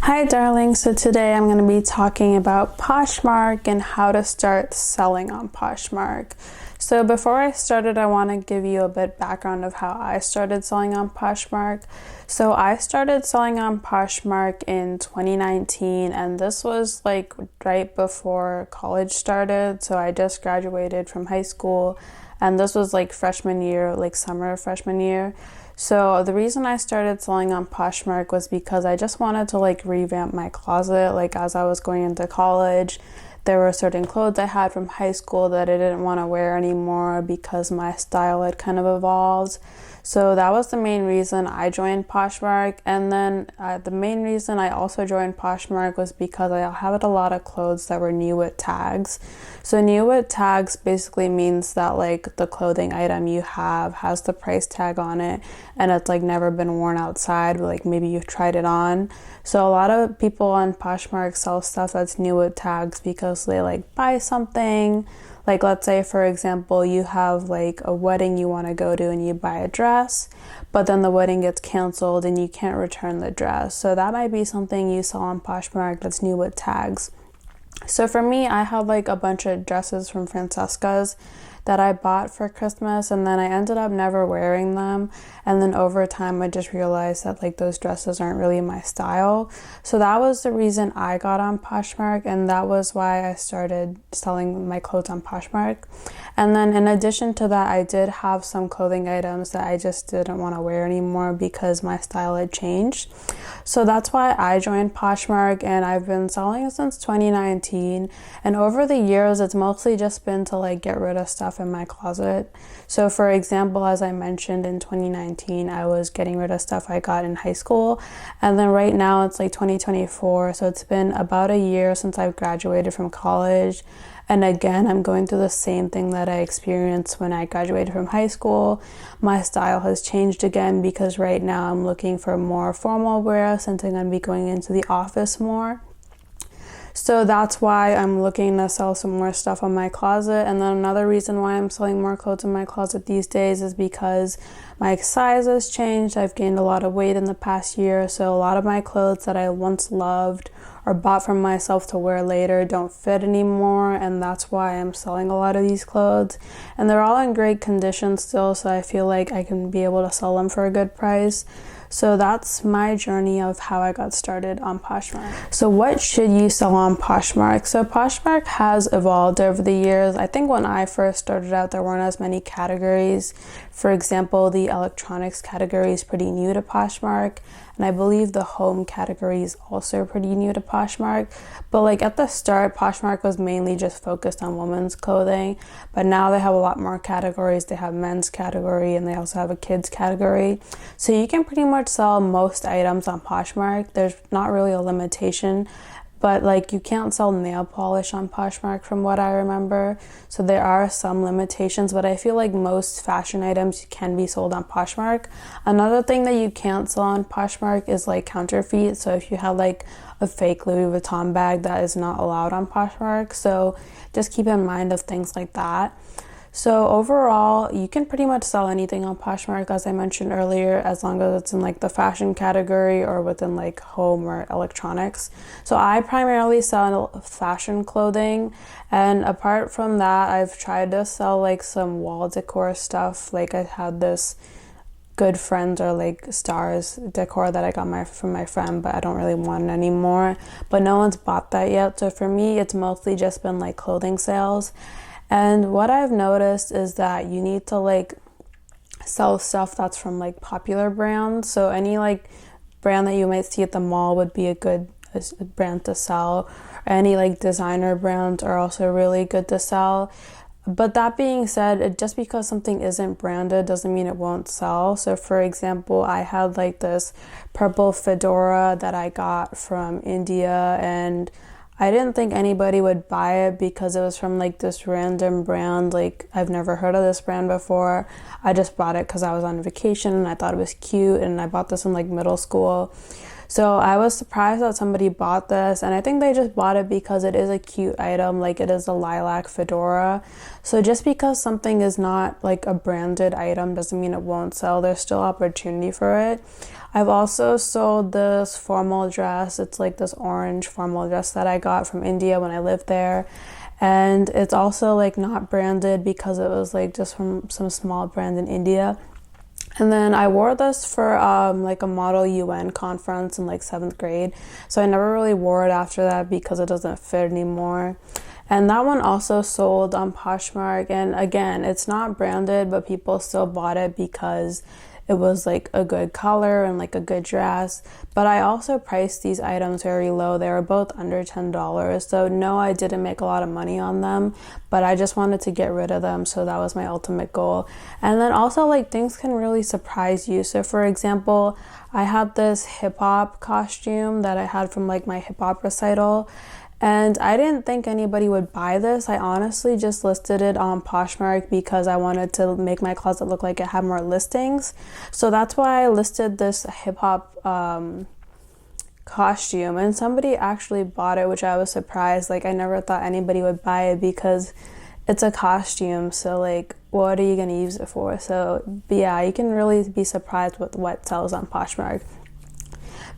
Hi darling, so today I'm going to be talking about Poshmark and how to start selling on Poshmark. So before I started, I want to give you a bit background of how I started selling on Poshmark. So I started selling on Poshmark in 2019, and this was like right before college started. So I just graduated from high school, and this was like freshman year, like summer of freshman year. So the reason I started selling on Poshmark was because I just wanted to like revamp my closet. Like as I was going into college, there were certain clothes I had from high school that I didn't want to wear anymore because my style had kind of evolved. So that was the main reason I joined Poshmark. And then the main reason I also joined Poshmark was because I had a lot of clothes that were new with tags. So new with tags basically means that like the clothing item you have has the price tag on it and it's like never been worn outside, but like maybe you've tried it on. So a lot of people on Poshmark sell stuff that's new with tags because they like buy something. Like let's say for example you have like a wedding you want to go to and you buy a dress, but then the wedding gets canceled and you can't return the dress. So that might be something you saw on Poshmark that's new with tags. So for me, I had like a bunch of dresses from Francesca's that I bought for Christmas, and then I ended up never wearing them. And then over time I just realized that like those dresses aren't really my style. So that was the reason I got on Poshmark, and that was why I started selling my clothes on Poshmark. And then in addition to that, I did have some clothing items that I just didn't want to wear anymore because my style had changed. So that's why I joined Poshmark, and I've been selling since 2019. And over the years, it's mostly just been to like get rid of stuff in my closet. So for example, as I mentioned in 2019, I was getting rid of stuff I got in high school. And then right now it's like 2024. So it's been about a year since I've graduated from college. And again, I'm going through the same thing that I experienced when I graduated from high school. My style has changed again because right now I'm looking for more formal wear since I'm going to be going into the office more. So that's why I'm looking to sell some more stuff on my closet. And then another reason why I'm selling more clothes in my closet these days is because my size has changed. I've gained a lot of weight in the past year. So a lot of my clothes that I once loved or bought for myself to wear later don't fit anymore. And that's why I'm selling a lot of these clothes. And they're all in great condition still. So I feel like I can be able to sell them for a good price. So that's my journey of how I got started on Poshmark. So what should you sell on Poshmark? So Poshmark has evolved over the years. I think when I first started out, there weren't as many categories. For example, the electronics category is pretty new to Poshmark. And I believe the home category is also pretty new to Poshmark. But like at the start, Poshmark was mainly just focused on women's clothing. But now they have a lot more categories. They have men's category and they also have a kids category. So you can pretty much sell most items on Poshmark. There's not really a limitation. But like you can't sell nail polish on Poshmark from what I remember. So there are some limitations, but I feel like most fashion items can be sold on Poshmark. Another thing that you can't sell on Poshmark is like counterfeit. So if you have like a fake Louis Vuitton bag, that is not allowed on Poshmark. So just keep in mind of things like that. So overall, you can pretty much sell anything on Poshmark, as I mentioned earlier, as long as it's in like the fashion category or within like home or electronics. So I primarily sell fashion clothing, and apart from that, I've tried to sell like some wall decor stuff. Like I had this Good Friends or like stars decor that I got from my friend, but I don't really want it anymore. But no one's bought that yet. So for me, it's mostly just been like clothing sales. And what I've noticed is that you need to like sell stuff that's from like popular brands. So any like brand that you might see at the mall would be a good brand to sell. Any like designer brands are also really good to sell. But that being said, just because something isn't branded doesn't mean it won't sell. So for example, I had like this purple fedora that I got from India, and I didn't think anybody would buy it because it was from like this random brand. Like I've never heard of this brand before. I just bought it because I was on vacation and I thought it was cute, and I bought this in like middle school. So I was surprised that somebody bought this, and I think they just bought it because it is a cute item, like it is a lilac fedora. So just because something is not like a branded item doesn't mean it won't sell. There's still opportunity for it. I've also sold this formal dress. It's like this orange formal dress that I got from India when I lived there. And it's also like not branded because it was like just from some small brand in India. And then I wore this for like a Model UN conference in like 7th grade. So I never really wore it after that because it doesn't fit anymore. And that one also sold on Poshmark. And again, it's not branded, but people still bought it because it was like a good color and like a good dress. But I also priced these items very low. They were both under $10. So no, I didn't make a lot of money on them, but I just wanted to get rid of them. So that was my ultimate goal. And then also like things can really surprise you. So for example, I had this hip hop costume that I had from like my hip hop recital. And I didn't think anybody would buy this. I honestly just listed it on Poshmark because I wanted to make my closet look like it had more listings. So that's why I listed this hip hop costume, and somebody actually bought it, which I was surprised. Like I never thought anybody would buy it because it's a costume. So like, what are you gonna use it for? So yeah, you can really be surprised with what sells on Poshmark.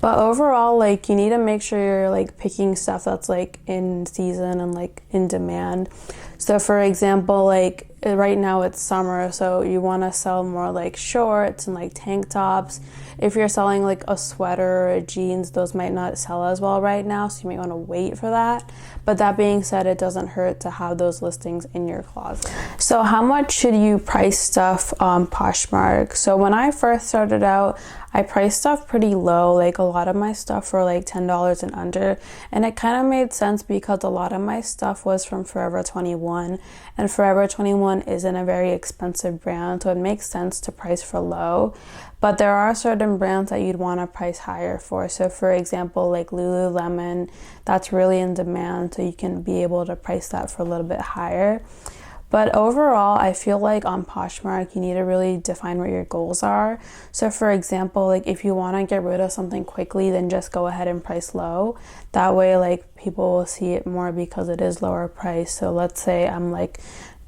But overall, like, you need to make sure you're like picking stuff that's like in season and like in demand. So for example, like right now it's summer, so you want to sell more like shorts and like tank tops. If you're selling like a sweater or jeans, those might not sell as well right now, so you might want to wait for that. But that being said, it doesn't hurt to have those listings in your closet. So how much should you price stuff on Poshmark? So when I first started out, I priced stuff pretty low. Like a lot of my stuff were like $10 and under, and it kind of made sense because a lot of my stuff was from Forever 21, and Forever 21 isn't a very expensive brand, so it makes sense to price for low. But there are certain brands that you'd want to price higher for. So for example, like Lululemon, that's really in demand, so you can be able to price that for a little bit higher. But overall, I feel like on Poshmark, you need to really define what your goals are. So for example, like if you want to get rid of something quickly, then just go ahead and price low. That way, like people will see it more because it is lower price. So let's say I'm like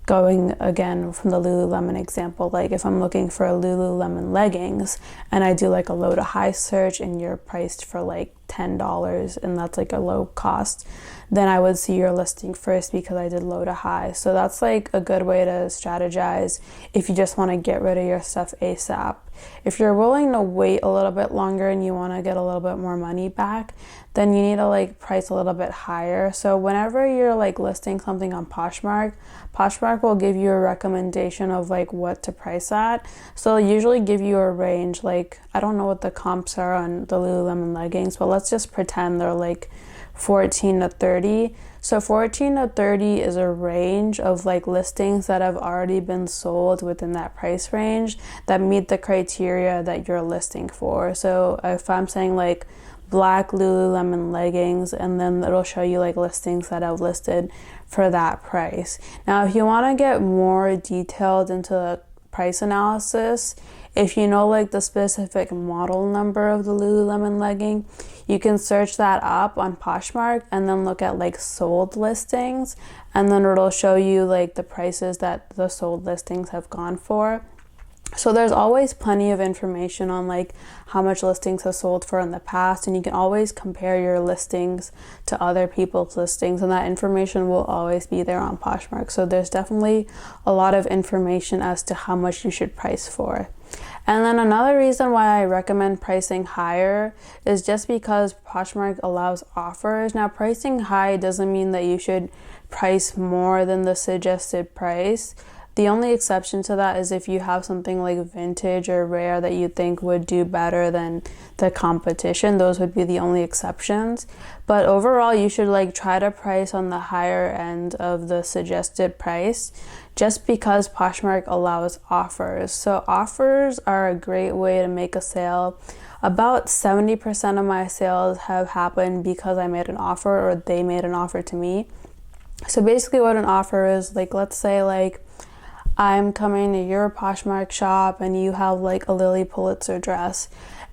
going again from the Lululemon example, like if I'm looking for Lululemon leggings and I do like a low to high search and you're priced for like $10 and that's like a low cost, then I would see your listing first because I did low to high. So that's like a good way to strategize if you just want to get rid of your stuff ASAP. If you're willing to wait a little bit longer and you want to get a little bit more money back, then you need to like price a little bit higher. So whenever you're like listing something on Poshmark, Poshmark will give you a recommendation of like what to price at. So they'll usually give you a range. Like I don't know what the comps are on the Lululemon leggings, but let's just pretend they're like 14 to 30. So 14 to 30 is a range of like listings that have already been sold within that price range that meet the criteria that you're listing for. So if I'm saying like black Lululemon leggings, and then it'll show you like listings that I've listed for that price. Now, if you want to get more detailed into the price analysis, if you know like the specific model number of the Lululemon legging, you can search that up on Poshmark and then look at like sold listings, and then it'll show you like the prices that the sold listings have gone for. So there's always plenty of information on like how much listings have sold for in the past, and you can always compare your listings to other people's listings, and that information will always be there on Poshmark. So there's definitely a lot of information as to how much you should price for. And then another reason why I recommend pricing higher is just because Poshmark allows offers. Now, pricing high doesn't mean that you should price more than the suggested price. The only exception to that is if you have something like vintage or rare that you think would do better than the competition. Those would be the only exceptions. But overall, you should like try to price on the higher end of the suggested price, just because Poshmark allows offers. So offers are a great way to make a sale. About 70% of my sales have happened because I made an offer or they made an offer to me. So basically what an offer is, like let's say like I'm coming to your Poshmark shop and you have like a Lily Pulitzer dress,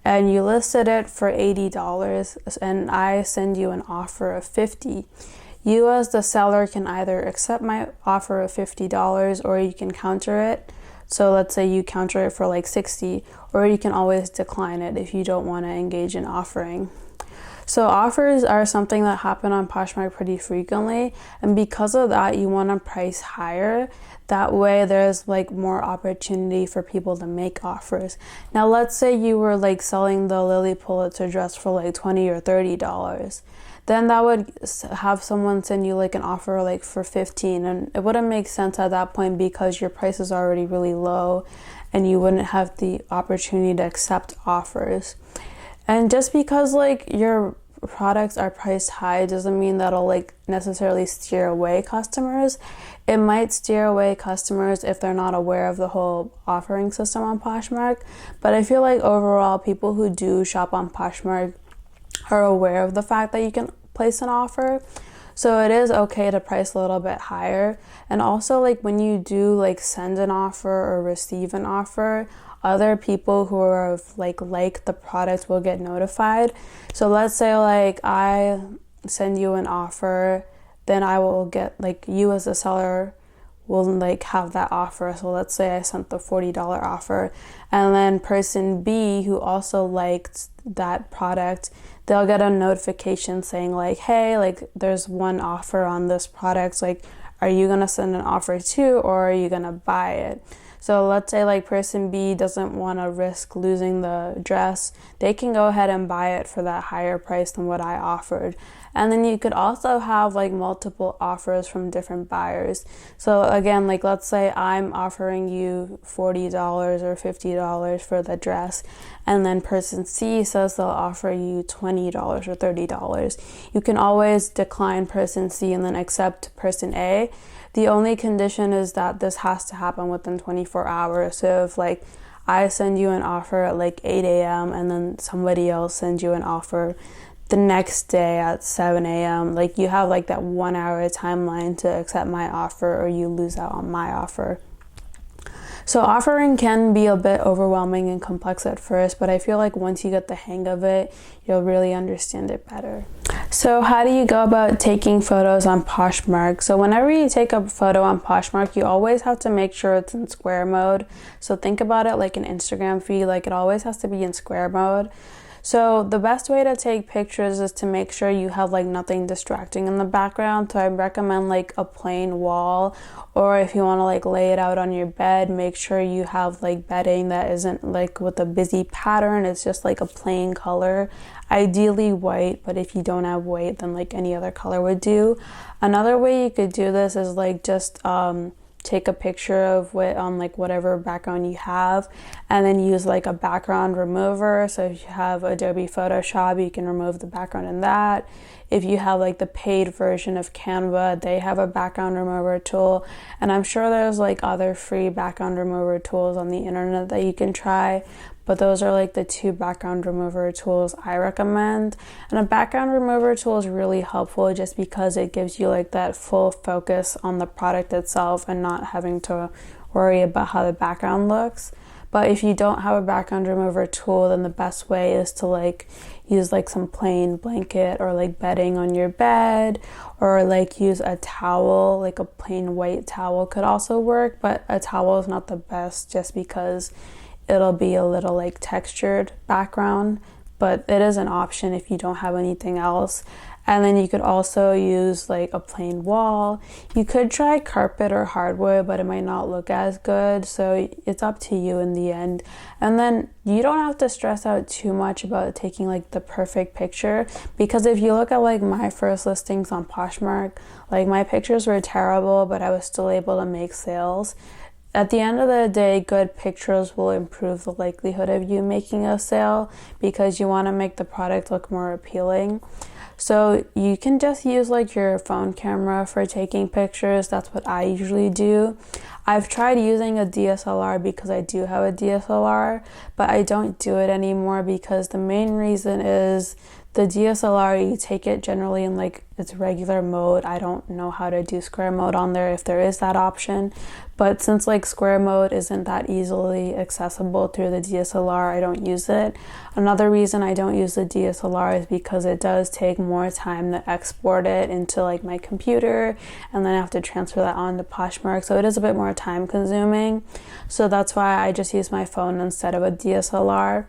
and you listed it for $80 and I send you an offer of $50. You as the seller can either accept my offer of $50 or you can counter it. So let's say you counter it for like $60, or you can always decline it if you don't want to engage in offering. So offers are something that happen on Poshmark pretty frequently, and because of that, you want to price higher. That way there's like more opportunity for people to make offers. Now let's say you were like selling the Lily Pulitzer dress for like $20 or $30. Then that would have someone send you like an offer like for $15, and it wouldn't make sense at that point because your price is already really low and you wouldn't have the opportunity to accept offers. And just because like your products are priced high doesn't mean that'll like necessarily steer away customers. It might steer away customers if they're not aware of the whole offering system on Poshmark. But I feel like overall people who do shop on Poshmark are aware of the fact that you can place an offer. So it is okay to price a little bit higher. And also like when you do like send an offer or receive an offer, other people who are like the product will get notified. So let's say like I send you an offer, then I will get like you as a seller will like have that offer. So let's say I sent the $40 offer, and then person B who also liked that product, they'll get a notification saying like, hey, like there's one offer on this product, like are you gonna send an offer too, or are you gonna buy it? So let's say like person B doesn't want to risk losing the dress, they can go ahead and buy it for that higher price than what I offered. And then you could also have like multiple offers from different buyers. So again, like let's say I'm offering you $40 or $50 for the dress, and then person C says they'll offer you $20 or $30. You can always decline person C and then accept person A. The only condition is that this has to happen within 24 hours. So if like I send you an offer at like 8 a.m. and then somebody else sends you an offer the next day at 7 a.m., like you have like that 1 hour timeline to accept my offer or you lose out on my offer. So offering can be a bit overwhelming and complex at first, but I feel like once you get the hang of it, you'll really understand it better. So how do you go about taking photos on Poshmark? So whenever you take a photo on Poshmark, you always have to make sure it's in square mode. So think about it like an Instagram feed, like it always has to be in square mode. So the best way to take pictures is to make sure you have like nothing distracting in the background. So I recommend like a plain wall, or if you want to like lay it out on your bed, make sure you have like bedding that isn't like with a busy pattern. It's just like a plain color, ideally white, but if you don't have white, then like any other color would do. Another way you could do this is like just take a picture of what on like whatever background you have, and then use like a background remover. So if you have Adobe Photoshop, you can remove the background in that. If you have like the paid version of Canva, they have a background remover tool, and I'm sure there's like other free background remover tools on the internet that you can try, but those are like the two background remover tools I recommend. And a background remover tool is really helpful just because it gives you like that full focus on the product itself and not having to worry about how the background looks. But if you don't have a background remover tool, then the best way is to like use like some plain blanket or like bedding on your bed, or like use a towel, like a plain white towel could also work, but a towel is not the best just because it'll be a little like textured background, but it is an option if you don't have anything else. And then you could also use like a plain wall. You could try carpet or hardwood, but it might not look as good. So it's up to you in the end. And then you don't have to stress out too much about taking like the perfect picture, because if you look at like my first listings on Poshmark, like my pictures were terrible, but I was still able to make sales. At the end of the day, good pictures will improve the likelihood of you making a sale because you want to make the product look more appealing. So you can just use like your phone camera for taking pictures. That's what I usually do. I've tried using a DSLR because I do have a DSLR, but I don't do it anymore because the main reason is The DSLR, you take it generally in like its regular mode. I don't know how to do square mode on there, if there is that option, but since like square mode isn't that easily accessible through the DSLR, I don't use it. Another reason I don't use the DSLR is because it does take more time to export it into like my computer, and then I have to transfer that on to Poshmark, so it is a bit more time consuming. So that's why I just use my phone instead of a DSLR.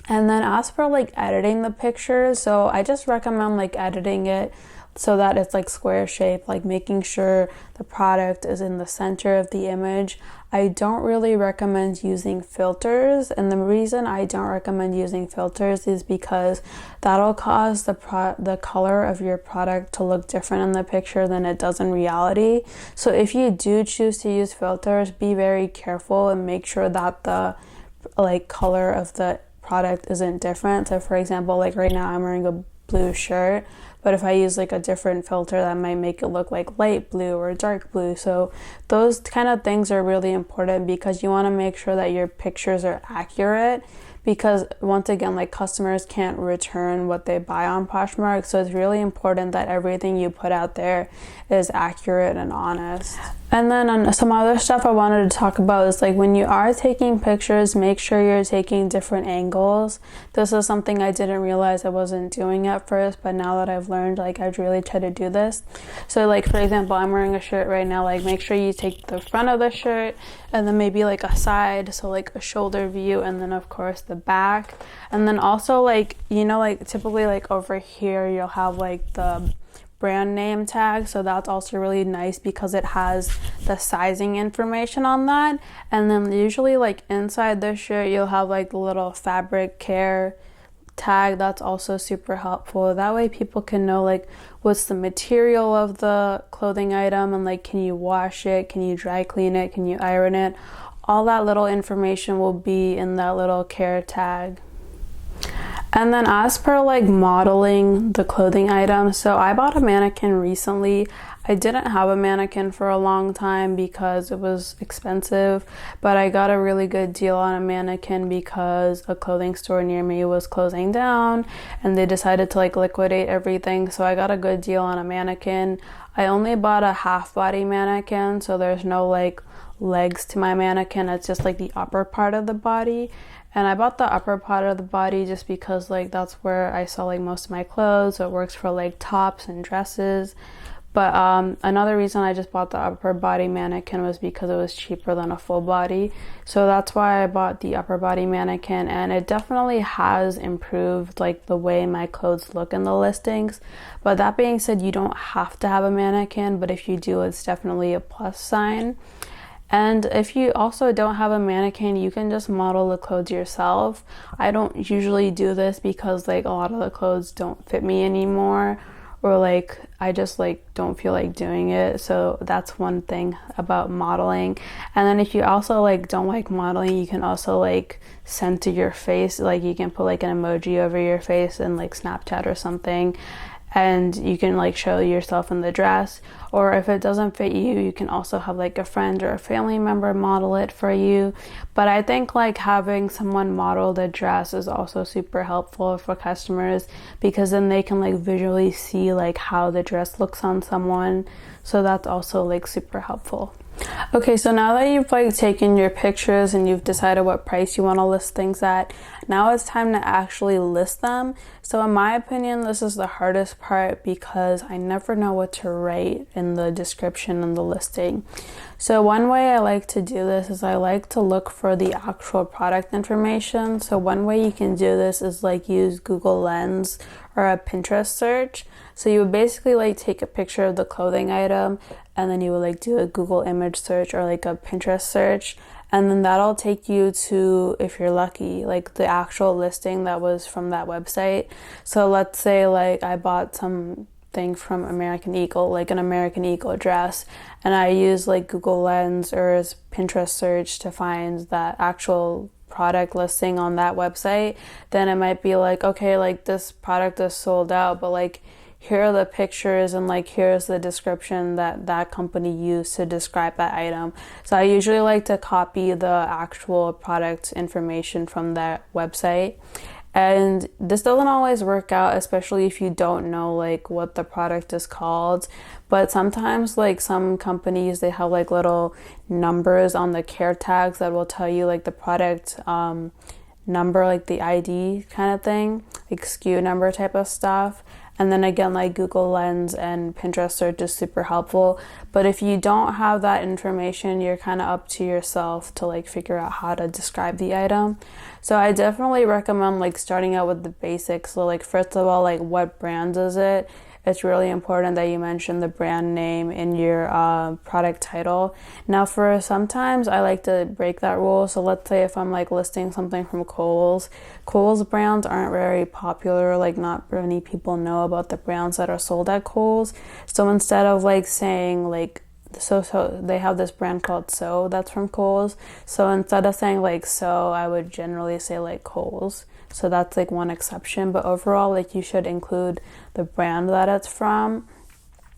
And then as for like editing the pictures, so I just recommend like editing it so that it's like square shaped, like making sure the product is in the center of the image. I don't really recommend using filters, and the reason I don't recommend using filters is because that'll cause the color of your product to look different in the picture than it does in reality. So if you do choose to use filters, be very careful and make sure that the like color of the product isn't different. So for example, like right now I'm wearing a blue shirt, but if I use like a different filter, that might make it look like light blue or dark blue. So those kind of things are really important because you want to make sure that your pictures are accurate, because once again, like customers can't return what they buy on Poshmark, so it's really important that everything you put out there is accurate and honest. And then some other stuff I wanted to talk about is like when you are taking pictures, make sure you're taking different angles. This is something I didn't realize I wasn't doing at first, but now that I've learned, like I've really tried to do this. So like for example, I'm wearing a shirt right now, like make sure you take the front of the shirt and then maybe like a side, so like a shoulder view, and then of course the back. And then also like, you know, like typically like over here you'll have like the brand name tag, so that's also really nice because it has the sizing information on that. And then usually like inside the shirt you'll have like the little fabric care tag. That's also super helpful. That way people can know like what's the material of the clothing item, and like can you wash it, can you dry clean it, can you iron it. All that little information will be in that little care tag. And then as per like modeling the clothing item, so I bought a mannequin recently. I didn't have a mannequin for a long time because it was expensive, but I got a really good deal on a mannequin because a clothing store near me was closing down and they decided to like liquidate everything, so I got a good deal on a mannequin. I only bought a half body mannequin, so there's no like legs to my mannequin, it's just like the upper part of the body. And I bought the upper part of the body just because like that's where I sell like most of my clothes, so it works for like tops and dresses. But another reason I just bought the upper body mannequin was because it was cheaper than a full body. So that's why I bought the upper body mannequin, and it definitely has improved like the way my clothes look in the listings. But that being said, you don't have to have a mannequin, but if you do, it's definitely a plus sign. And if you also don't have a mannequin, you can just model the clothes yourself. I don't usually do this because like a lot of the clothes don't fit me anymore, or like I just like don't feel like doing it. So that's one thing about modeling. And then if you also like don't like modeling, you can also like center your face, like you can put like an emoji over your face in like Snapchat or something, and you can like show yourself in the dress. Or if it doesn't fit you, you can also have like a friend or a family member model it for you. But I think like having someone model the dress is also super helpful for customers, because then they can like visually see like how the dress looks on someone. So that's also like super helpful. Okay, so now that you've like taken your pictures and you've decided what price you want to list things at, now it's time to actually list them. So in my opinion, this is the hardest part because I never know what to write in the description and the listing. So one way I like to do this is I like to look for the actual product information. So one way you can do this is like use Google Lens or a Pinterest search. So you would basically like take a picture of the clothing item, and then you would like do a Google image search or like a Pinterest search, and then that'll take you to, if you're lucky, like the actual listing that was from that website. So let's say like I bought something from American Eagle, like an American Eagle dress, and I use like Google Lens or Pinterest search to find that actual product listing on that website. Then it might be like, okay, like this product is sold out, but like here are the pictures and like here's the description that that company used to describe that item. So I usually like to copy the actual product information from that website, And this doesn't always work out, especially if you don't know like what the product is called. But sometimes like some companies, they have like little numbers on the care tags that will tell you like the product number, like the ID kind of thing, like SKU number type of stuff. And then again, like Google Lens and Pinterest search is super helpful. But if you don't have that information, you're kind of up to yourself to like figure out how to describe the item. So I definitely recommend like starting out with the basics. So like first of all, like what brand is it? It's really important that you mention the brand name in your product title. Now for sometimes I like to break that rule. So let's say if I'm like listing something from Kohl's brands aren't very popular, like not many people know about the brands that are sold at Kohl's. So instead of like saying like, so they have this brand called So that's from Kohl's. So instead of saying like So, I would generally say like Kohl's. So that's like one exception, but overall like you should include the brand that it's from.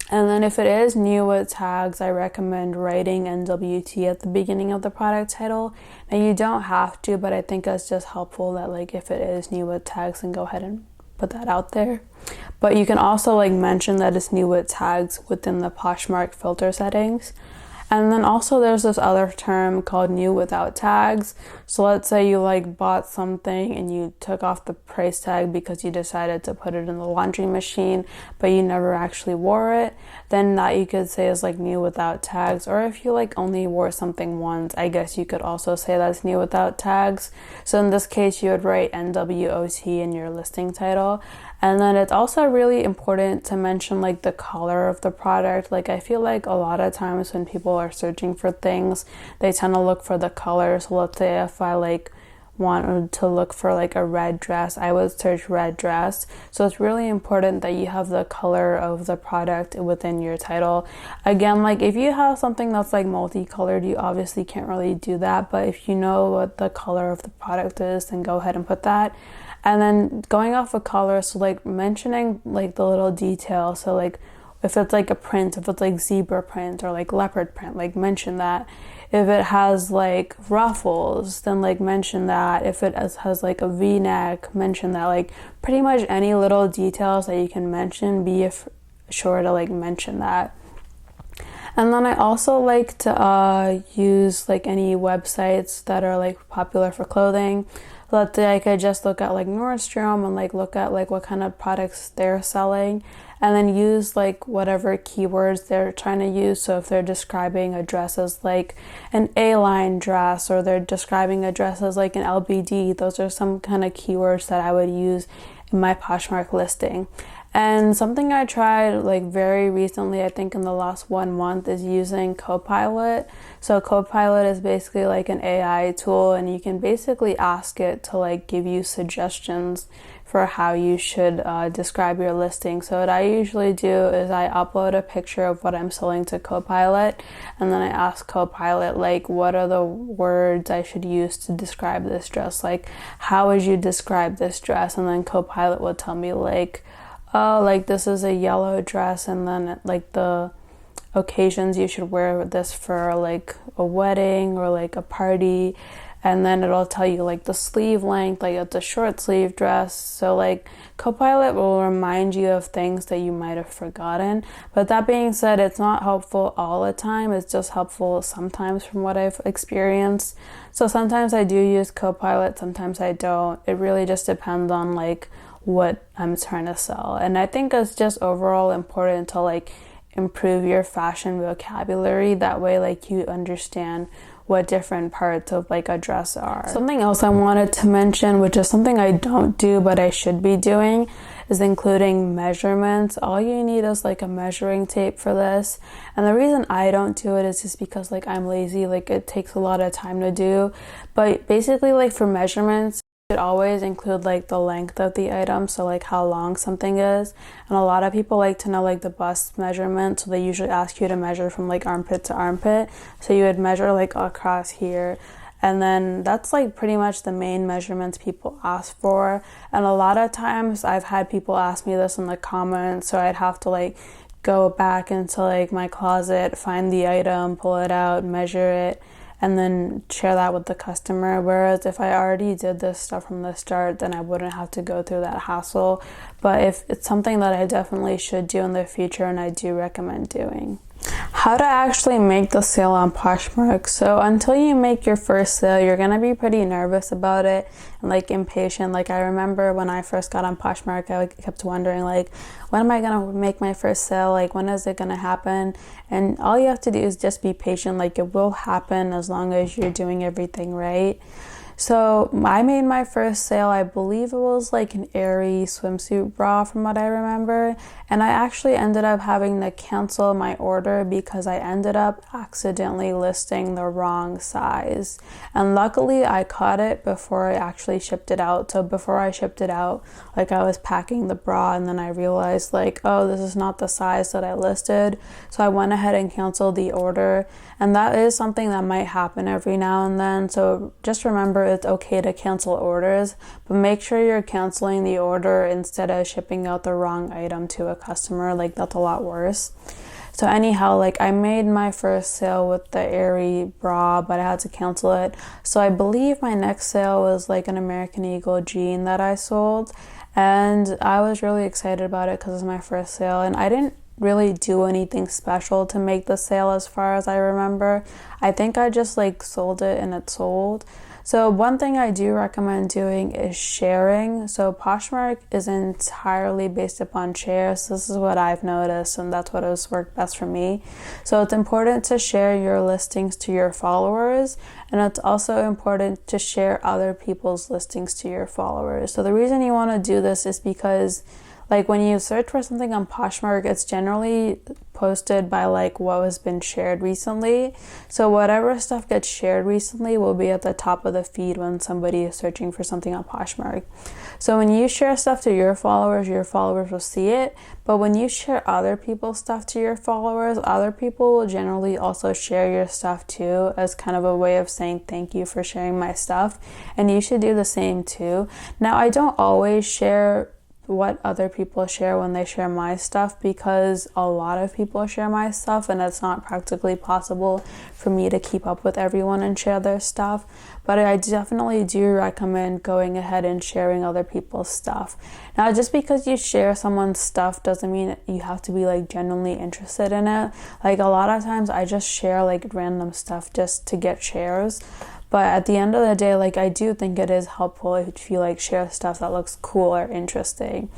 And then if it is new with tags, I recommend writing NWT at the beginning of the product title. Now you don't have to, but I think it's just helpful that like if it is new with tags, then go ahead and put that out there. But you can also like mention that it's new with tags within the Poshmark filter settings. And then also there's this other term called new without tags. So let's say you like bought something and you took off the price tag because you decided to put it in the laundry machine, but you never actually wore it. Then that you could say is like new without tags. Or if you like only wore something once, I guess you could also say that's new without tags. So in this case, you would write NWOT in your listing title. And then it's also really important to mention like the color of the product. Like I feel like a lot of times when people are searching for things, they tend to look for the color. So let's say if I like wanted to look for like a red dress, I would search red dress. So it's really important that you have the color of the product within your title. Again, like if you have something that's like multicolored, you obviously can't really do that. But if you know what the color of the product is, then go ahead and put that. And then going off of color, so like mentioning like the little details. So like if it's like a print, if it's like zebra print or like leopard print, like mention that. If it has like ruffles, then like mention that. If it has like a V-neck, mention that. Like pretty much any little details that you can mention, be sure to like mention that. And then I also like to use like any websites that are like popular for clothing. Let's say I could just look at like Nordstrom and like look at like what kind of products they're selling, and then use like whatever keywords they're trying to use. So if they're describing a dress as like an A-line dress, or they're describing a dress as like an LBD, those are some kind of keywords that I would use in my Poshmark listing. And something I tried like very recently, I think in the last 1 month, is using Copilot. So Copilot is basically like an AI tool, and you can basically ask it to like give you suggestions for how you should describe your listing. So what I usually do is I upload a picture of what I'm selling to Copilot, and then I ask Copilot like what are the words I should use to describe this dress, like how would you describe this dress? And then Copilot will tell me like, oh, like this is a yellow dress, and then like the occasions you should wear this for like a wedding or like a party. And then it'll tell you like the sleeve length, like it's a short sleeve dress. So like Copilot will remind you of things that you might have forgotten. But that being said, it's not helpful all the time. It's just helpful sometimes from what I've experienced. So sometimes I do use Copilot, sometimes I don't. It really just depends on like what I'm trying to sell. And I think it's just overall important to like improve your fashion vocabulary. That way like you understand what different parts of like a dress are. Something else I wanted to mention, which is something I don't do but I should be doing, is including measurements. All you need is like a measuring tape for this. And the reason I don't do it is just because like I'm lazy, like it takes a lot of time to do. But basically like for measurements, you should always include like the length of the item, so like how long something is. And a lot of people like to know like the bust measurement, so they usually ask you to measure from like armpit to armpit. So you would measure like across here, and then that's like pretty much the main measurements people ask for. And a lot of times I've had people ask me this in the comments, so I'd have to like go back into like my closet, find the item, pull it out, measure it. and then share that with the customer. Whereas if I already did this stuff from the start, then I wouldn't have to go through that hassle. But if it's something that I definitely should do in the future, and I do recommend doing. How to actually make the sale on Poshmark. So until you make your first sale, you're gonna be pretty nervous about it and like impatient. Like I remember when I first got on Poshmark, I kept wondering like, when am I gonna make my first sale? Like when is it gonna happen? And all you have to do is just be patient. Like it will happen as long as you're doing everything right. So I made my first sale, I believe it was like an Aerie swimsuit bra from what I remember, and I actually ended up having to cancel my order because I ended up accidentally listing the wrong size. And luckily I caught it before I actually shipped it out. So before I shipped it out, like I was packing the bra and then I realized like, oh, this is not the size that I listed. So I went ahead and canceled the order, and that is something that might happen every now and then. So just remember, it's okay to cancel orders, but make sure you're canceling the order instead of shipping out the wrong item to a customer. Like that's a lot worse. So anyhow, like I made my first sale with the Aerie bra, but I had to cancel it. So I believe my next sale was like an American Eagle jean that I sold, and I was really excited about it because it was my first sale, and I didn't really do anything special to make the sale as far as I remember. I think I just like sold it and it sold. So one thing I do recommend doing is sharing. So Poshmark is entirely based upon shares. This is what I've noticed, and that's what has worked best for me. So it's important to share your listings to your followers, and it's also important to share other people's listings to your followers. So the reason you want to do this is because like when you search for something on Poshmark, it's generally posted by like what has been shared recently. So whatever stuff gets shared recently will be at the top of the feed when somebody is searching for something on Poshmark. So when you share stuff to your followers will see it. But when you share other people's stuff to your followers, other people will generally also share your stuff too, as kind of a way of saying thank you for sharing my stuff. And you should do the same too. Now, I don't always share what other people share when they share my stuff, because a lot of people share my stuff and it's not practically possible for me to keep up with everyone and share their stuff. But I definitely do recommend going ahead and sharing other people's stuff. Now, just because you share someone's stuff doesn't mean you have to be like genuinely interested in it. Like a lot of times I just share like random stuff just to get shares. But at the end of the day, like I do think it is helpful if you like share stuff that looks cool or interesting.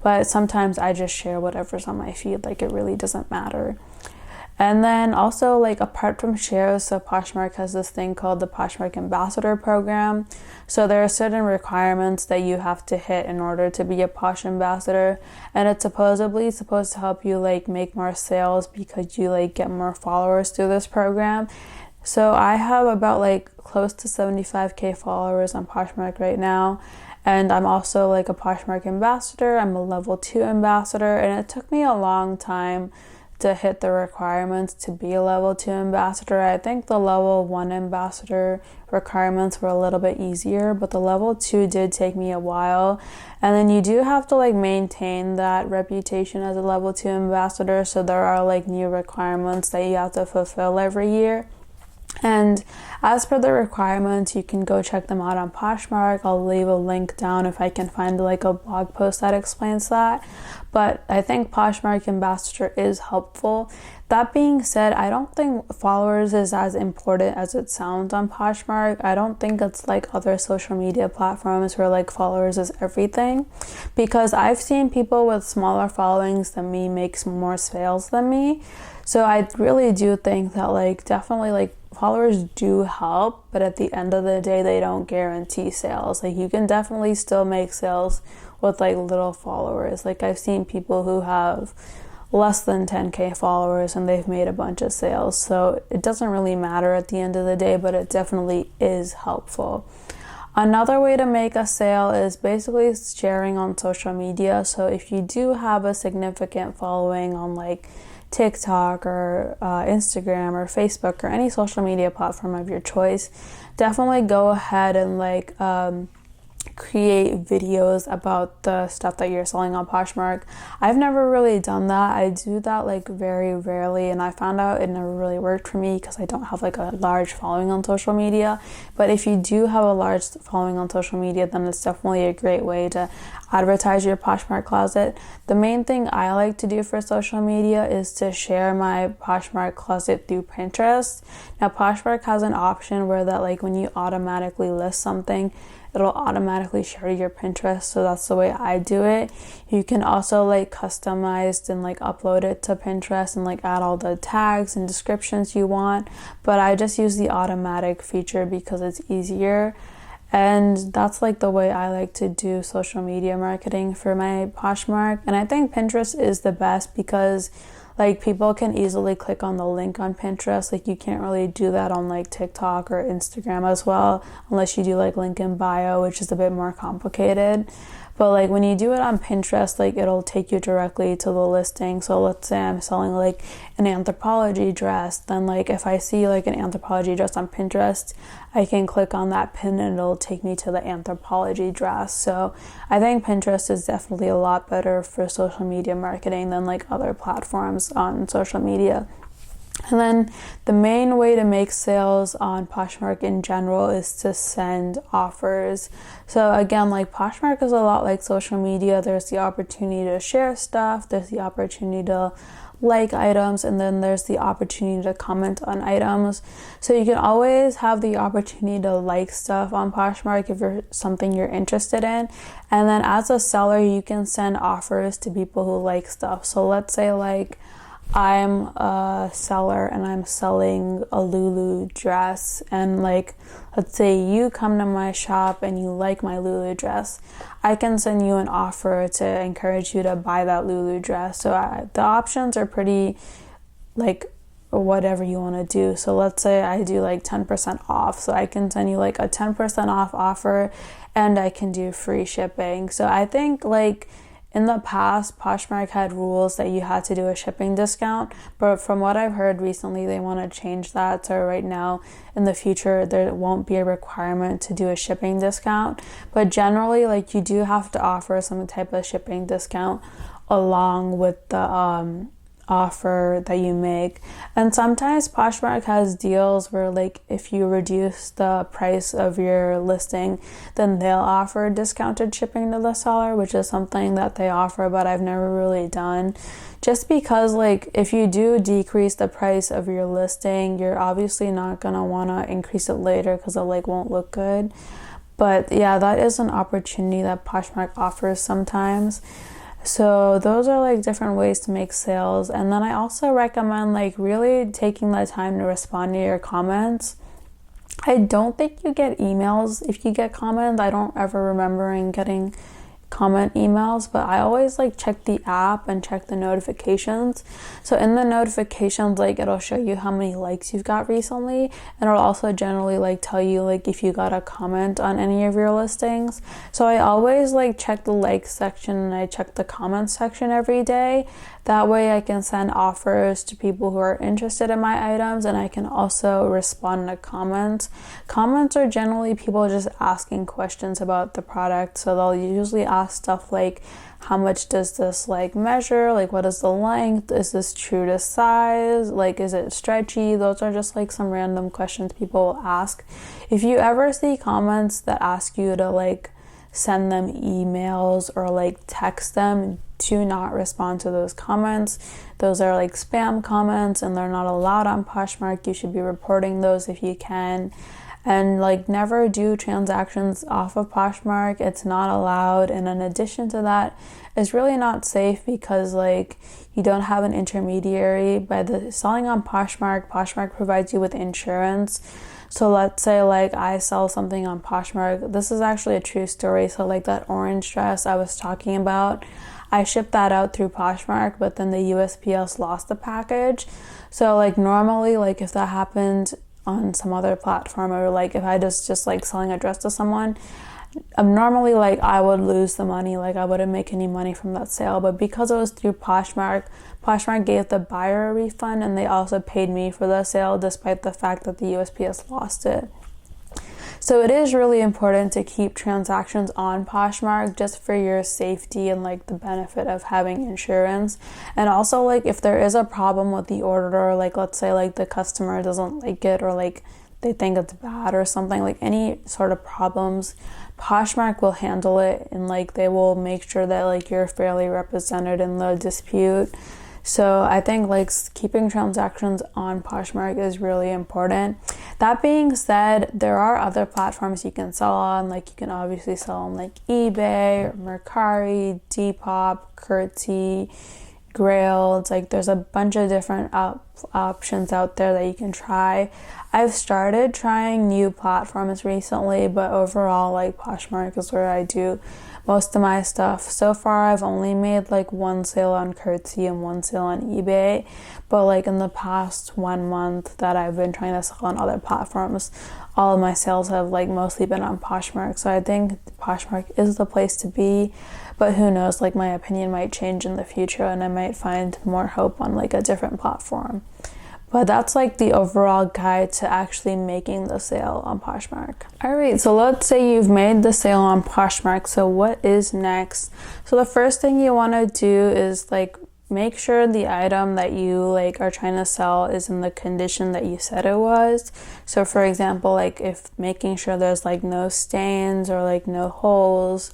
But sometimes I just share whatever's on my feed, like it really doesn't matter. And then also like apart from shares, so Poshmark has this thing called the Poshmark Ambassador Program. So there are certain requirements that you have to hit in order to be a Posh ambassador, and it's supposedly supposed to help you like make more sales because you like get more followers through this program. So I have about like close to 75k followers on Poshmark right now, and I'm also like a Poshmark ambassador. I'm a level 2 ambassador, and it took me a long time to hit the requirements to be a level 2 ambassador. I think the level 1 ambassador requirements were a little bit easier, but the level 2 did take me a while. And then you do have to like maintain that reputation as a level 2 ambassador, so there are like new requirements that you have to fulfill every year. And as per the requirements, you can go check them out on Poshmark. I'll leave a link down if I can find like a blog post that explains that. But I think Poshmark Ambassador is helpful. That being said, I don't think followers is as important as it sounds on Poshmark. I don't think it's like other social media platforms where like followers is everything, because I've seen people with smaller followings than me make more sales than me. So I really do think that like definitely like followers do help, but at the end of the day, they don't guarantee sales. Like you can definitely still make sales with like little followers. Like I've seen people who have less than 10k followers and they've made a bunch of sales. So it doesn't really matter at the end of the day, but it definitely is helpful. Another way to make a sale is basically sharing on social media. So if you do have a significant following on like TikTok or Instagram or Facebook or any social media platform of your choice, definitely go ahead and like create videos about the stuff that you're selling on Poshmark. I've never really done that. I do that like very rarely, and I found out it never really worked for me because I don't have like a large following on social media. But if you do have a large following on social media, then it's definitely a great way to advertise your Poshmark closet. The main thing I like to do for social media is to share my Poshmark closet through Pinterest. Now Poshmark has an option where that like when you automatically list something, it'll automatically share to your Pinterest, so that's the way I do it. You can also like customize and like upload it to Pinterest and like add all the tags and descriptions you want, but I just use the automatic feature because it's easier. And that's like the way I like to do social media marketing for my Poshmark. And I think Pinterest is the best because like people can easily click on the link on Pinterest. Like you can't really do that on like TikTok or Instagram as well, unless you do like link in bio, which is a bit more complicated. But like when you do it on Pinterest, like it'll take you directly to the listing. So let's say I'm selling like an Anthropologie dress, then like if I see like an Anthropologie dress on Pinterest, I can click on that pin and it'll take me to the Anthropologie dress. So I think Pinterest is definitely a lot better for social media marketing than like other platforms on social media. And then the main way to make sales on Poshmark in general is to send offers. So again, like Poshmark is a lot like social media. There's the opportunity to share stuff, there's the opportunity to like items, and then there's the opportunity to comment on items. So you can always have the opportunity to like stuff on Poshmark if you're something you're interested in. And then as a seller, you can send offers to people who like stuff. So let's say like I'm a seller and I'm selling a Lulu dress, and like let's say you come to my shop and you like my Lulu dress, I can send you an offer to encourage you to buy that Lulu dress. So the options are pretty like whatever you want to do. So let's say I do like 10% off, so I can send you like a 10% off offer, and I can do free shipping. So I think like in the past, Poshmark had rules that you had to do a shipping discount, but from what I've heard recently, they want to change that. So right now, in the future, there won't be a requirement to do a shipping discount. But generally, like you do have to offer some type of shipping discount along with the offer that you make. And sometimes Poshmark has deals where like if you reduce the price of your listing, then they'll offer discounted shipping to the seller, which is something that they offer but I've never really done, just because like if you do decrease the price of your listing, you're obviously not gonna want to increase it later because it like won't look good. But yeah, that is an opportunity that Poshmark offers sometimes. So those are like different ways to make sales. And then I also recommend like really taking the time to respond to your comments. I don't think you get emails if you get comments. I don't ever remember getting comment emails, but I always like check the app and check the notifications. So in the notifications, like it'll show you how many likes you've got recently, and it'll also generally like tell you like if you got a comment on any of your listings. So I always like check the like section and I check the comment section every day. That way I can send offers to people who are interested in my items, and I can also respond to comments. Comments are generally people just asking questions about the product. So they'll usually ask stuff like, how much does this like measure? Like what is the length? Is this true to size? Like is it stretchy? Those are just like some random questions people will ask. If you ever see comments that ask you to like send them emails or like text them, do not respond to those comments. Those are like spam comments and they're not allowed on Poshmark. You should be reporting those if you can. And like never do transactions off of Poshmark. It's not allowed. And in addition to that, it's really not safe because like you don't have an intermediary. By the selling on Poshmark, Poshmark provides you with insurance. So let's say like I sell something on Poshmark. This is actually a true story. So like that orange dress I was talking about, I shipped that out through Poshmark, but then the USPS lost the package. So like normally, like if that happened on some other platform, or like if I just like selling a dress to someone, normally like I would lose the money, like I wouldn't make any money from that sale. But because it was through Poshmark, Poshmark gave the buyer a refund, and they also paid me for the sale despite the fact that the USPS lost it. So it is really important to keep transactions on Poshmark just for your safety and like the benefit of having insurance. And also like if there is a problem with the order, like let's say like the customer doesn't like it or like they think it's bad or something, like any sort of problems, Poshmark will handle it and like they will make sure that like you're fairly represented in the dispute. So I think like keeping transactions on Poshmark is really important. That being said, there are other platforms you can sell on. Like you can obviously sell on like eBay or Mercari, Depop, Curtsy, Grail. It's like there's a bunch of different options out there that you can try. I've started trying new platforms recently, but overall like Poshmark is where I do most of my stuff. So far I've only made like one sale on Curtsy and one sale on eBay, but like in the past 1 month that I've been trying to sell on other platforms, all of my sales have like mostly been on Poshmark. So I think Poshmark is the place to be, but who knows, like my opinion might change in the future and I might find more hope on like a different platform. But that's like the overall guide to actually making the sale on Poshmark. Alright, so let's say you've made the sale on Poshmark. So what is next? So the first thing you want to do is like make sure the item that you like are trying to sell is in the condition that you said it was. So for example, like if making sure there's like no stains or like no holes,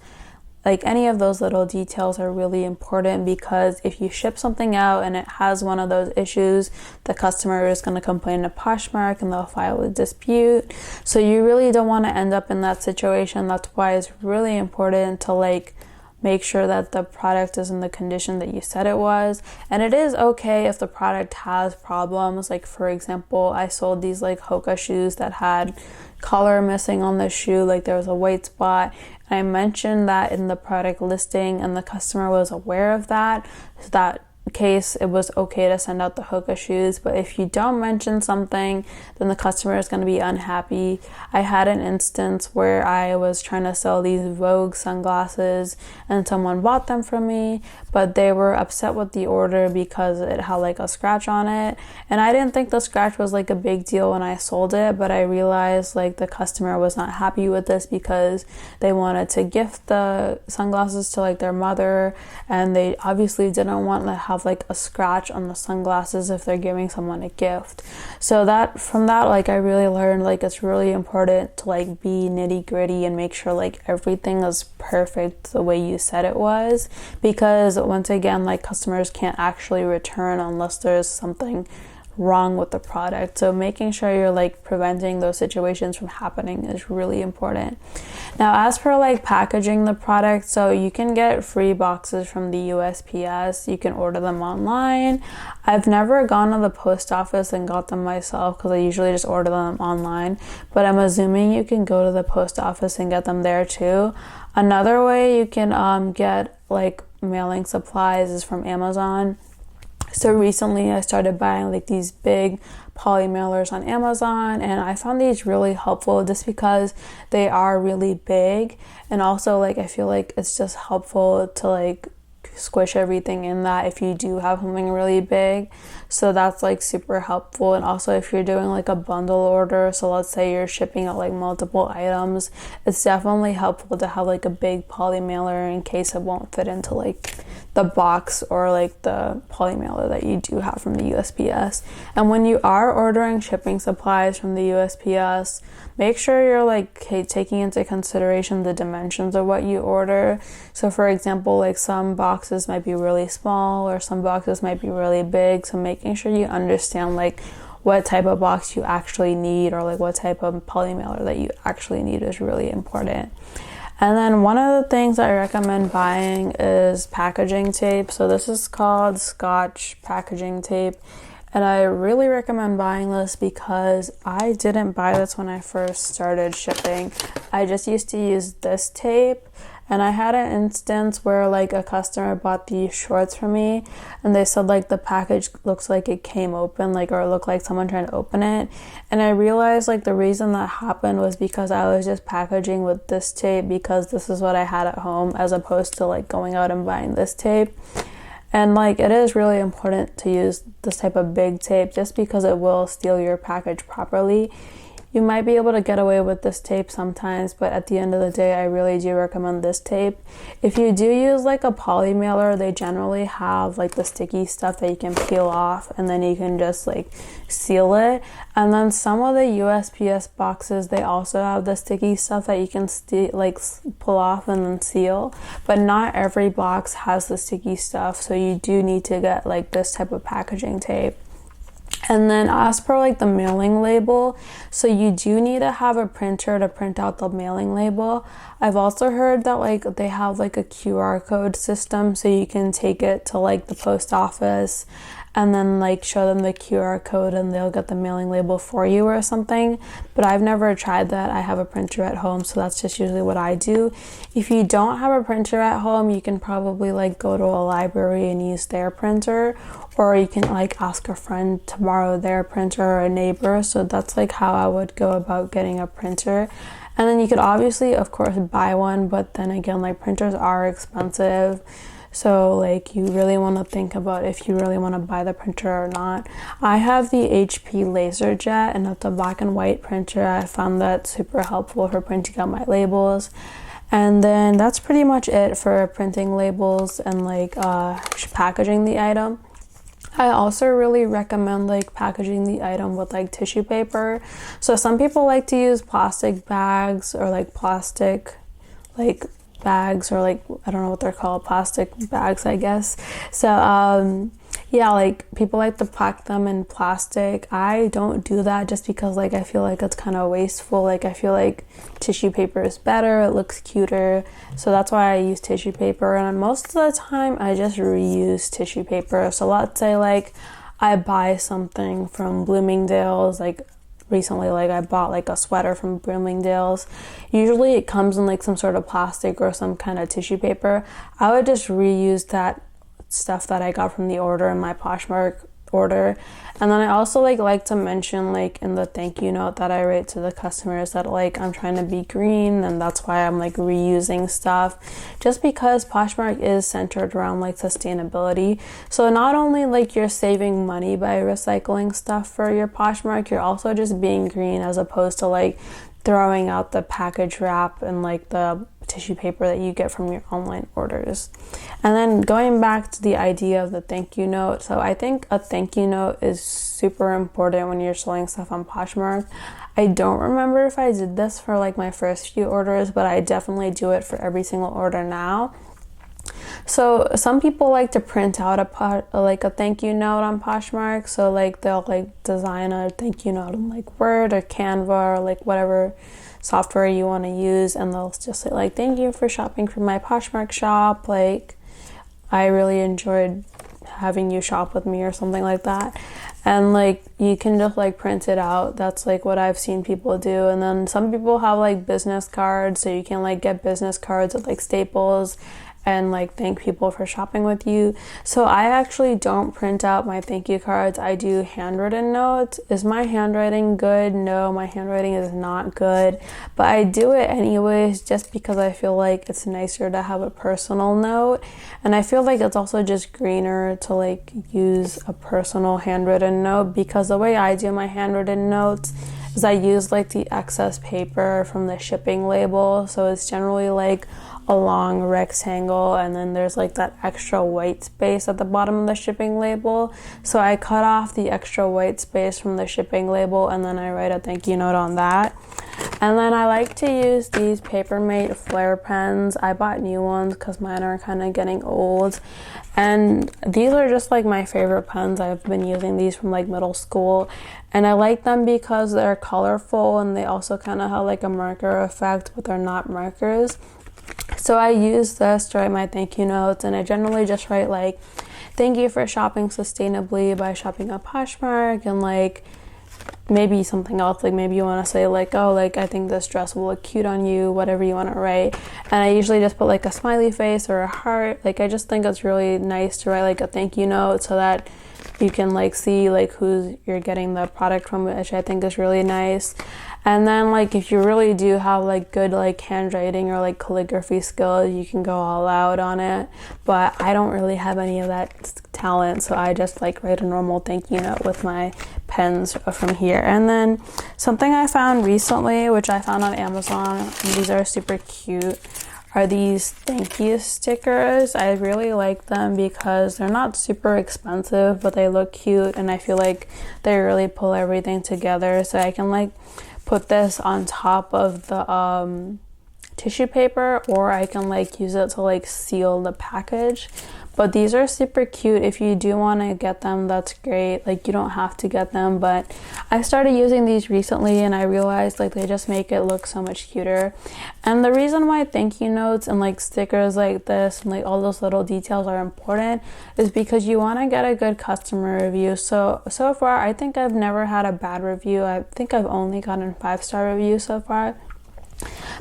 like any of those little details are really important, because if you ship something out and it has one of those issues, the customer is going to complain to Poshmark and they'll file a dispute. So you really don't want to end up in that situation. That's why it's really important to like make sure that the product is in the condition that you said it was. And it is okay if the product has problems. Like for example, I sold these like Hoka shoes that had color missing on the shoe, like there was a white spot. I mentioned that in the product listing and the customer was aware of that. So that case, it was okay to send out the Hoka shoes. But if you don't mention something, then the customer is going to be unhappy. I had an instance where I was trying to sell these Vogue sunglasses and someone bought them from me, but they were upset with the order because it had like a scratch on it. And I didn't think the scratch was like a big deal when I sold it, but I realized like the customer was not happy with this because they wanted to gift the sunglasses to like their mother, and they obviously didn't want to have like a scratch on the sunglasses if they're giving someone a gift. So that from that, like I really learned like it's really important to like be nitty gritty and make sure like everything is perfect the way you said it was, because once again, like customers can't actually return unless there's something wrong with the product. So making sure you're like preventing those situations from happening is really important. Now, as for like packaging the product, so you can get free boxes from the USPS. You can order them online. I've never gone to the post office and got them myself because I usually just order them online, but I'm assuming you can go to the post office and get them there too. Another way you can get like mailing supplies is from Amazon. So recently I started buying like these big poly mailers on Amazon, and I found these really helpful just because they are really big, and also like I feel like it's just helpful to like squish everything in that if you do have something really big. So that's like super helpful. And also if you're doing like a bundle order, so let's say you're shipping out like multiple items, it's definitely helpful to have like a big poly mailer in case it won't fit into like the box or like the poly mailer that you do have from the USPS. And when you are ordering shipping supplies from the USPS, make sure you're like taking into consideration the dimensions of what you order. So for example, like some boxes might be really small or some boxes might be really big. So making sure you understand like what type of box you actually need, or like what type of poly mailer that you actually need is really important. And then one of the things I recommend buying is packaging tape. So this is called Scotch packaging tape. And I really recommend buying this because I didn't buy this when I first started shipping. I just used to use this tape. And I had an instance where like a customer bought these shorts from me and they said like the package looks like it came open, like, or it looked like someone trying to open it. And I realized like the reason that happened was because I was just packaging with this tape because this is what I had at home, as opposed to like going out and buying this tape. And like it is really important to use this type of big tape just because it will seal your package properly. You might be able to get away with this tape sometimes, but at the end of the day, I really do recommend this tape. If you do use like a poly mailer, they generally have like the sticky stuff that you can peel off and then you can just like seal it. And then some of the USPS boxes, they also have the sticky stuff that you can pull off and then seal, but not every box has the sticky stuff, so you do need to get like this type of packaging tape. And then as per like the mailing label, so you do need to have a printer to print out the mailing label. I've also heard that like they have like a QR code system, so you can take it to like the post office and then like show them the QR code and they'll get the mailing label for you or something. But I've never tried that. I have a printer at home, so that's just usually what I do. If you don't have a printer at home, you can probably like go to a library and use their printer, or you can like ask a friend to borrow their printer or a neighbor. So that's like how I would go about getting a printer. And then you could obviously, of course, buy one, but then again, like printers are expensive. So like you really want to think about if you really want to buy the printer or not. I have the HP LaserJet and it's a black and white printer. I found that super helpful for printing out my labels. And then that's pretty much it for printing labels and like packaging the item. I also really recommend like packaging the item with like tissue paper. So some people like to use plastic bags or like plastic like bags, or like I don't know what they're called, plastic bags I guess. So yeah, like people like to pack them in plastic. I don't do that just because like I feel like it's kind of wasteful. Like I feel like tissue paper is better, it looks cuter, so that's why I use tissue paper. And most of the time I just reuse tissue paper. So let's say like I buy something from Bloomingdale's, like recently, like I bought like a sweater from Bloomingdale's. Usually it comes in like some sort of plastic or some kind of tissue paper. I would just reuse that stuff that I got from the order in my Poshmark order. And then I also like to mention like in the thank you note that I write to the customers that like I'm trying to be green, and that's why I'm like reusing stuff, just because Poshmark is centered around like sustainability. So not only like you're saving money by recycling stuff for your Poshmark, you're also just being green, as opposed to like throwing out the package wrap and like the tissue paper that you get from your online orders. And then going back to the idea of the thank you note, so I think a thank you note is super important when you're selling stuff on Poshmark. I don't remember if I did this for like my first few orders, but I definitely do it for every single order now. So some people like to print out a thank you note on Poshmark. So like they'll like design a thank you note in like Word or Canva or like whatever software you want to use, and they'll just say like, thank you for shopping from my Poshmark shop, like I really enjoyed having you shop with me, or something like that. And like you can just like print it out. That's like what I've seen people do. And then some people have like business cards, so you can like get business cards at like Staples and like thank people for shopping with you. So I actually don't print out my thank you cards. I do handwritten notes. Is my handwriting good? No, my handwriting is not good, but I do it anyways just because I feel like it's nicer to have a personal note, and I feel like it's also just greener to like use a personal handwritten note, because the way I do my handwritten notes is I use like the excess paper from the shipping label. So it's generally like a long rectangle, and then there's like that extra white space at the bottom of the shipping label. So I cut off the extra white space from the shipping label, and then I write a thank you note on that. And then I like to use these Papermate Flare pens. I bought new ones because mine are kind of getting old, and these are just like my favorite pens. I've been using these from like middle school, and I like them because they're colorful and they also kind of have like a marker effect, but they're not markers. So I use this to write my thank you notes, and I generally just write like, thank you for shopping sustainably by shopping at Poshmark, and like maybe something else, like maybe you want to say like, oh, like I think this dress will look cute on you, whatever you want to write. And I usually just put like a smiley face or a heart. Like I just think it's really nice to write like a thank you note so that you can like see like who you're getting the product from, which I think is really nice. And then like if you really do have like good like handwriting or like calligraphy skills, you can go all out on it. But I don't really have any of that talent, so I just like write a normal thank you note with my pens from here. And then something I found recently, which I found on Amazon, and these are super cute, are these thank you stickers. I really like them because they're not super expensive, but they look cute, and I feel like they really pull everything together. So I can like put this on top of the tissue paper, or I can like use it to like seal the package. But these are super cute. If you do want to get them, that's great. Like, you don't have to get them, but I started using these recently and I realized like they just make it look so much cuter. And the reason why thank you notes and like stickers like this and like all those little details are important is because you want to get a good customer review. So far I think I've never had a bad review. I think I've only gotten 5-star reviews so far.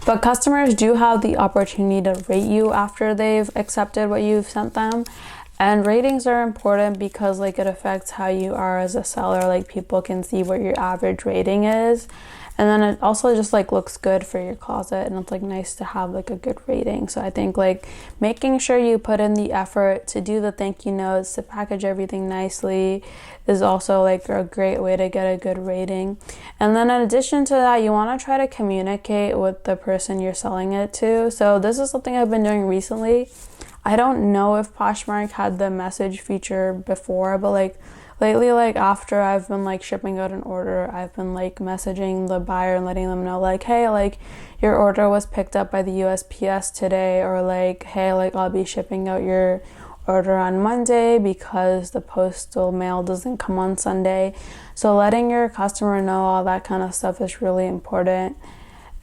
But customers do have the opportunity to rate you after they've accepted what you've sent them. And ratings are important because like it affects how you are as a seller. Like, people can see what your average rating is. And then it also just like looks good for your closet, and it's like nice to have like a good rating. So I think like making sure you put in the effort to do the thank you notes, to package everything nicely, is also like a great way to get a good rating. And then in addition to that, you want to try to communicate with the person you're selling it to. So this is something I've been doing recently. I don't know if Poshmark had the message feature before, but like lately, like after I've been like shipping out an order, I've been like messaging the buyer and letting them know like, hey, like your order was picked up by the USPS today, or like, hey, like I'll be shipping out your order on Monday because the postal mail doesn't come on Sunday. So letting your customer know all that kind of stuff is really important.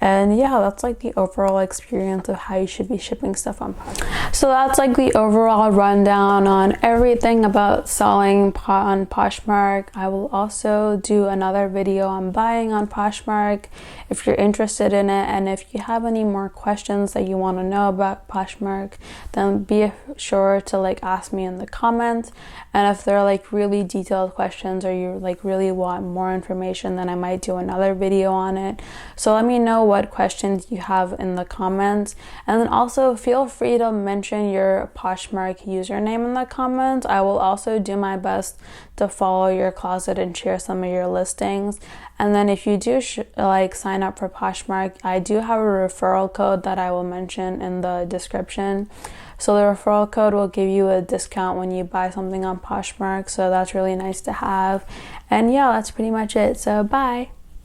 And yeah, that's like the overall experience of how you should be shipping stuff on Poshmark. So that's like the overall rundown on everything about selling on Poshmark. I will also do another video on buying on Poshmark if you're interested in it. And if you have any more questions that you want to know about Poshmark, then be sure to like ask me in the comments. And if they're like really detailed questions, or you like really want more information, then I might do another video on it. So let me know what questions you have in the comments. And then also feel free to mention your Poshmark username in the comments. I will also do my best to follow your closet and share some of your listings. And then if you do like sign up for Poshmark, I do have a referral code that I will mention in the description. So the referral code will give you a discount when you buy something on Poshmark. So that's really nice to have. And yeah, that's pretty much it. So bye.